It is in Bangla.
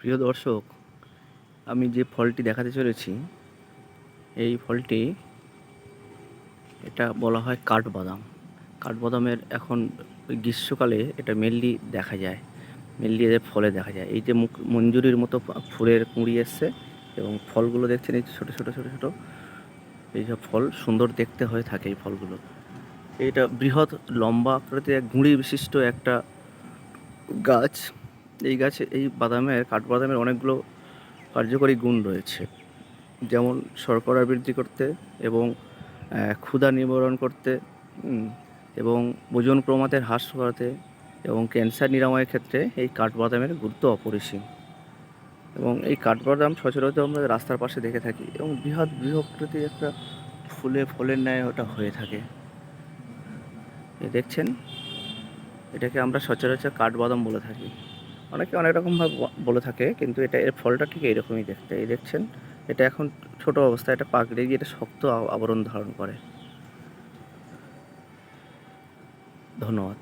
প্রিয় দর্শক, আমি যে ফলটি দেখাতে চলেছি এই ফলটি এটা বলা হয় কাঠবাদাম। কাঠবাদামের এখন ওই গ্রীষ্মকালে এটা মেনলি দেখা যায়, মেনলি এদের ফলে দেখা যায়। এই যে মঞ্জুরির মতো ফুলের কুঁড়ি এসছে এবং ফলগুলো দেখছেন এই ছোটো ছোটো ছোটো ছোটো এইসব ফল সুন্দর দেখতে হয়ে থাকে এই ফলগুলো। এটা বৃহৎ লম্বা আকৃতির এক গুঁড়ি বিশিষ্ট একটা গাছ। এই গাছে এই কাঠবাদামের অনেকগুলো কার্যকরী গুণ রয়েছে, যেমন শর্করা বৃদ্ধি করতে এবং ক্ষুধা নিবারণ করতে, এবং ওজন প্রমাদের হ্রাস করাতে এবং ক্যান্সার নিরাময়ের ক্ষেত্রে এই কাঠবাদামের গুরুত্ব অপরিসীম। এবং এই কাঠবাদাম সচরাচর আমরা রাস্তার পাশে দেখে থাকি এবং বৃহৎকৃতির একটা ফলের ন্যায় ওটা হয়ে থাকে। দেখছেন, এটাকে আমরা সচরাচর কাঠবাদাম বলে থাকি। অনেকে অনেক রকমভাবে বলে থাকে, কিন্তু এর ফলটা ঠিক এইরকমই দেখতে। এই দেখছেন, এটা এখন ছোট অবস্থায়, এটা পাকলে গিয়ে এটা শক্ত আবরণ ধারণ করে। ধন্যবাদ।